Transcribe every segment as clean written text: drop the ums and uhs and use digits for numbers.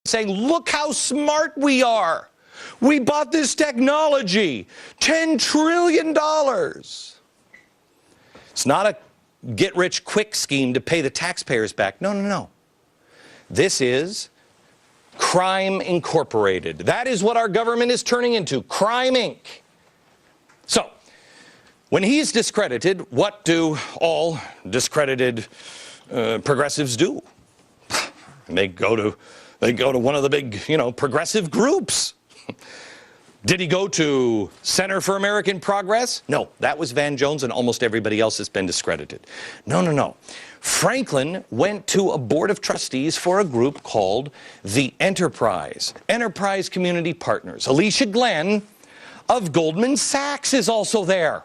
saying, look how smart we are. We bought this technology, $10 trillion. It's not a get-rich-quick scheme to pay the taxpayers back. No, no, no. This is Crime Incorporated. That is what our government is turning into, Crime Inc. So, when he's discredited, what do all discredited progressives do? They go to one of the big, progressive groups. Did he go to Center for American Progress? No, that was Van Jones and almost everybody else has been discredited. No, no, no. Franklin went to a board of trustees for a group called the Enterprise Community Partners. Alicia Glenn of Goldman Sachs is also there.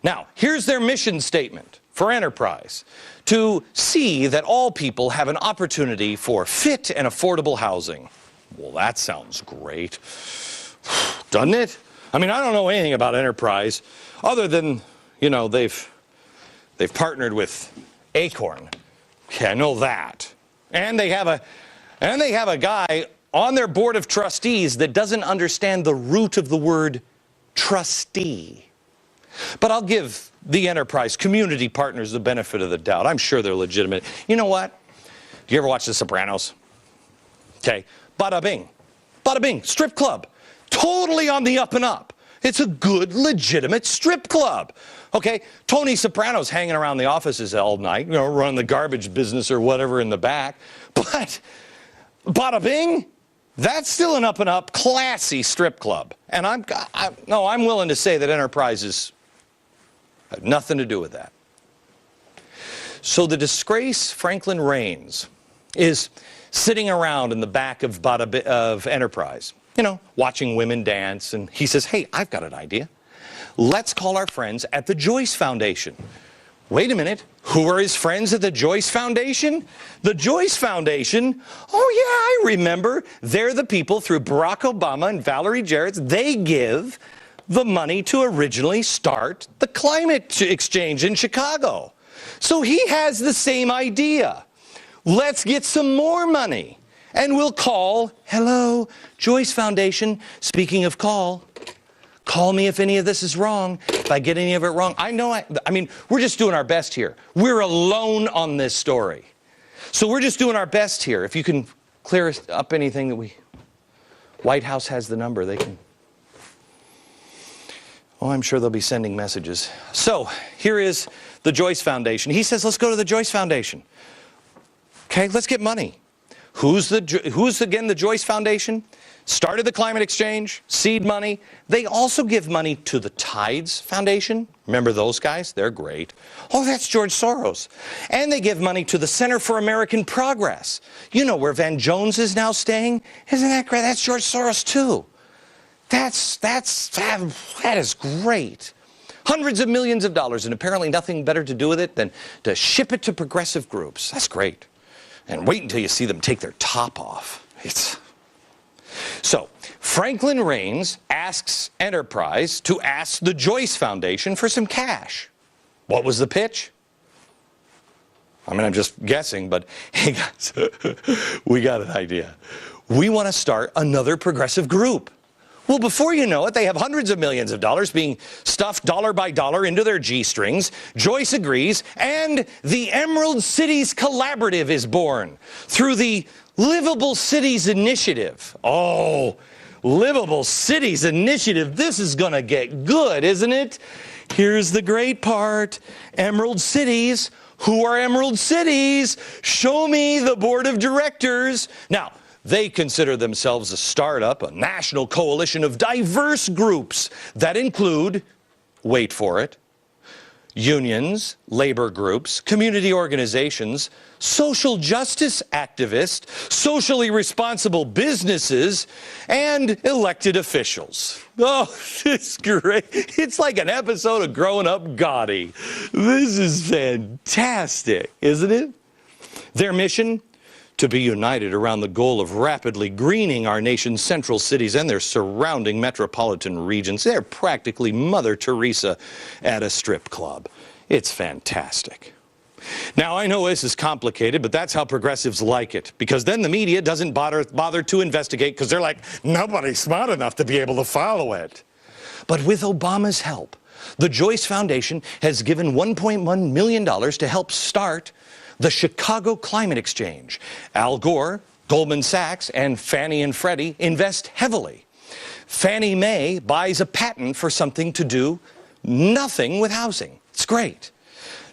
Now, here's their mission statement for Enterprise: to see that all people have an opportunity for fit and affordable housing. Well, that sounds great, doesn't it? I mean, I don't know anything about Enterprise other than, they've partnered with Acorn. Okay, I know that. And they have a guy on their board of trustees that doesn't understand the root of the word trustee. But I'll give the Enterprise Community Partners the benefit of the doubt. I'm sure they're legitimate. You know what? Do you ever watch The Sopranos? Okay. Bada bing. Bada bing. Strip club. Totally on the up and up. It's a good, legitimate strip club. Okay? Tony Soprano's hanging around the offices all night, running the garbage business or whatever in the back. But bada bing, that's still an up and up, classy strip club. And I'm willing to say that Enterprises had nothing to do with that. So the disgrace Franklin Raines is sitting around in the back of Enterprise, watching women dance, and he says, hey, I've got an idea. Let's call our friends at the Joyce Foundation. Wait a minute, who are his friends at the Joyce Foundation? The Joyce Foundation? Oh yeah, I remember. They're the people through Barack Obama and Valerie Jarrett's. They give the money to originally start the climate exchange in Chicago. So he has the same idea. Let's get some more money. And we'll call, hello, Joyce Foundation. Speaking of call me if any of this is wrong. If I get any of it wrong. I mean, we're just doing our best here. We're alone on this story. So we're just doing our best here. If you can clear up anything that White House has the number, they can. Oh, I'm sure they'll be sending messages. So here is the Joyce Foundation. He says, let's go to the Joyce Foundation. Okay, let's get money. Who's again the Joyce Foundation? Started the climate exchange, seed money. They also give money to the Tides Foundation. Remember those guys? They're great. Oh, that's George Soros. And they give money to the Center for American Progress. Where Van Jones is now staying? Isn't that great? That's George Soros too. That is great. Hundreds of millions of dollars, and apparently nothing better to do with it than to ship it to progressive groups. That's great. And wait until you see them take their top off. So, Franklin Raines asks Enterprise to ask the Joyce Foundation for some cash. What was the pitch? I mean, I'm just guessing, but hey guys, we got an idea. We want to start another progressive group. Well, before you know it, they have hundreds of millions of dollars being stuffed dollar by dollar into their G-strings. Joyce agrees, and the Emerald Cities Collaborative is born through the Livable Cities Initiative. Oh, Livable Cities Initiative. This is going to get good, isn't it? Here's the great part. Emerald Cities. Who are Emerald Cities? Show me the board of directors. Now, they consider themselves a startup, a national coalition of diverse groups that include, wait for it, unions, labor groups, community organizations, social justice activists, socially responsible businesses, and elected officials. Oh, it's great. It's like an episode of Growing Up Gaudy. This is fantastic, isn't it? Their mission? To be united around the goal of rapidly greening our nation's central cities and their surrounding metropolitan regions. They're practically Mother Teresa at a strip club. It's fantastic. Now, I know this is complicated, but that's how progressives like it, because then the media doesn't bother to investigate, because they're like, nobody's smart enough to be able to follow it. But with Obama's help, the Joyce Foundation has given $1.1 million to help start the Chicago Climate Exchange. Al Gore, Goldman Sachs, and Fannie and Freddie invest heavily. Fannie Mae buys a patent for something to do nothing with housing. It's great.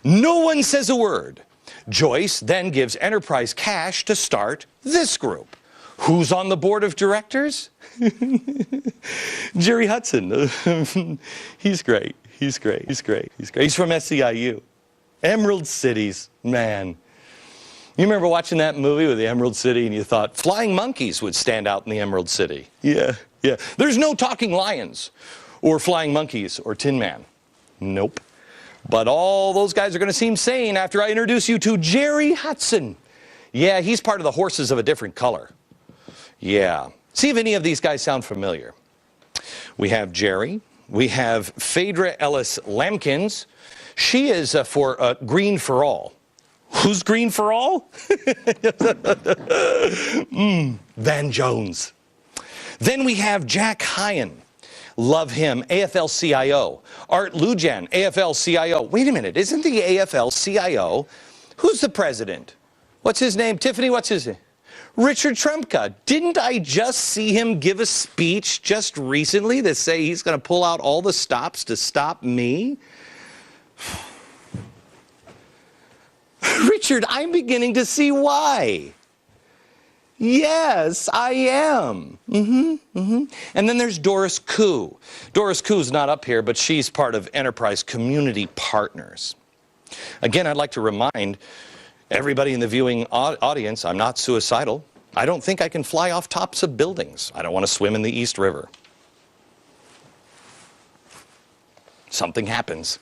No one says a word. Joyce then gives Enterprise cash to start this group. Who's on the board of directors? Jerry Hudson. He's great. He's great. He's great. He's great. He's from SEIU. Emerald Cities, man. You remember watching that movie with the Emerald City and you thought flying monkeys would stand out in the Emerald City? Yeah, yeah. There's no talking lions or flying monkeys or Tin Man. Nope. But all those guys are going to seem sane after I introduce you to Jerry Hudson. Yeah, he's part of the horses of a different color. Yeah. See if any of these guys sound familiar. We have Jerry. We have Phaedra Ellis Lampkins. She is for Green for All. Who's Green for All? Van Jones. Then we have Jack Hyen. Love him, AFL-CIO. Art Lujan, AFL-CIO. Wait a minute, isn't the AFL-CIO, who's the president? What's his name? Tiffany, what's his name? Richard Trumka. Didn't I just see him give a speech just recently that say he's going to pull out all the stops to stop me? Richard, I'm beginning to see why. Yes, I am. And then there's Doris Koo. Doris Koo's not up here, but she's part of Enterprise Community Partners. Again, I'd like to remind everybody in the viewing audience, I'm not suicidal. I don't think I can fly off tops of buildings. I don't want to swim in the East River. Something happens.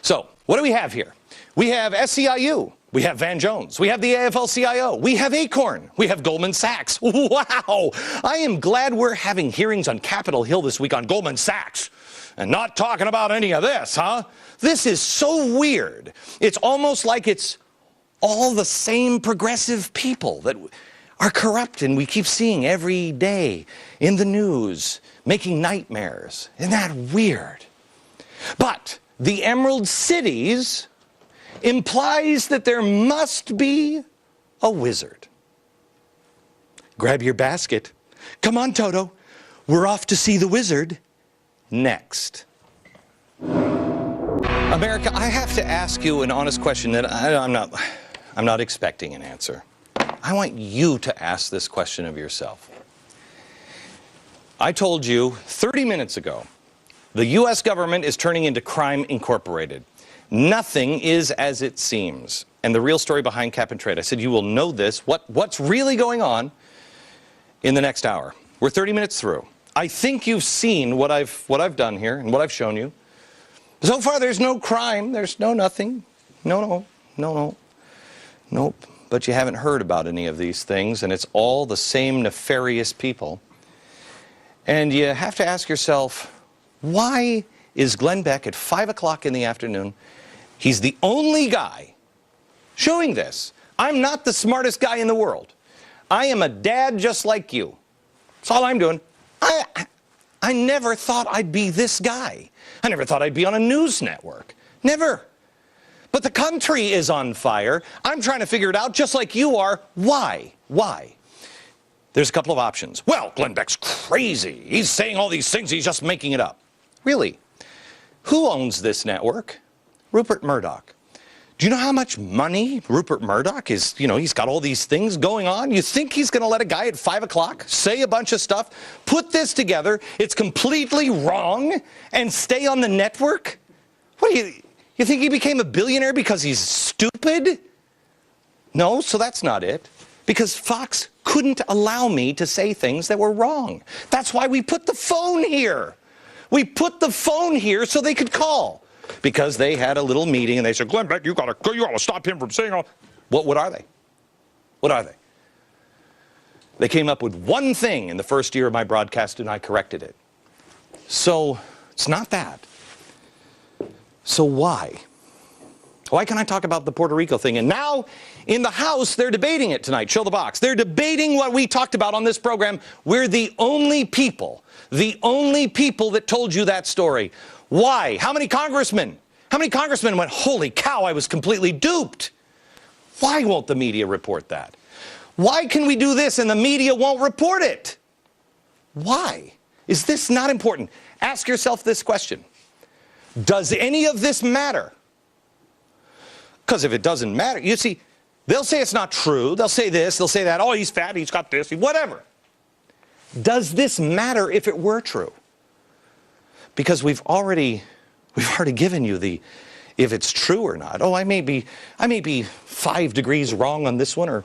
So, what do we have here? We have SEIU. We have Van Jones. We have the AFL-CIO. We have Acorn. We have Goldman Sachs. Wow! I am glad we're having hearings on Capitol Hill this week on Goldman Sachs and not talking about any of this, huh? This is so weird. It's almost like it's all the same progressive people that are corrupt and we keep seeing every day in the news, making nightmares. Isn't that weird? But the Emerald Cities implies that there must be a wizard. Grab your basket. Come on, Toto. We're off to see the wizard next. America, I have to ask you an honest question that I'm not expecting an answer. I want you to ask this question of yourself. I told you 30 minutes ago, the U.S. government is turning into Crime Incorporated. Nothing is as it seems. And the real story behind cap and trade. I said you will know this, what's really going on in the next hour. We're 30 minutes through. I think you've seen what I've done here and what I've shown you. So far there's no crime, there's no nothing. No. Nope. But you haven't heard about any of these things, and it's all the same nefarious people. And you have to ask yourself, why is Glenn Beck at 5 o'clock in the afternoon? He's the only guy showing this. I'm not the smartest guy in the world. I am a dad just like you. That's all I'm doing. I never thought I'd be this guy. I never thought I'd be on a news network. Never. But the country is on fire. I'm trying to figure it out just like you are. Why? Why? There's a couple of options. Well, Glenn Beck's crazy. He's saying all these things. He's just making it up. Really? Who owns this network? Rupert Murdoch. Do you know how much money Rupert Murdoch is, he's got all these things going on? You think he's going to let a guy at 5 o'clock say a bunch of stuff, put this together, it's completely wrong, and stay on the network? What do you think he became a billionaire because he's stupid? No, so that's not it. Because Fox couldn't allow me to say things that were wrong. That's why we put the phone here. We put the phone here so they could call. Because they had a little meeting and they said, Glenn Beck, you gotta stop him from saying all. What are they? What are they? They came up with one thing in the first year of my broadcast and I corrected it. So it's not that. So why? Why can't I talk about the Puerto Rico thing? And now, in the House, they're debating it tonight. Show the box. They're debating what we talked about on this program. We're the only people that told you that story. Why? How many congressmen? How many congressmen went, holy cow, I was completely duped? Why won't the media report that? Why can we do this and the media won't report it? Why? Is this not important? Ask yourself this question. Does any of this matter? Because if it doesn't matter, you see, they'll say it's not true. They'll say this, they'll say that. Oh, he's fat, he's got this, whatever. Does this matter if it were true? Because we've already given you the, if it's true or not. Oh, I may be 5 degrees wrong on this one, or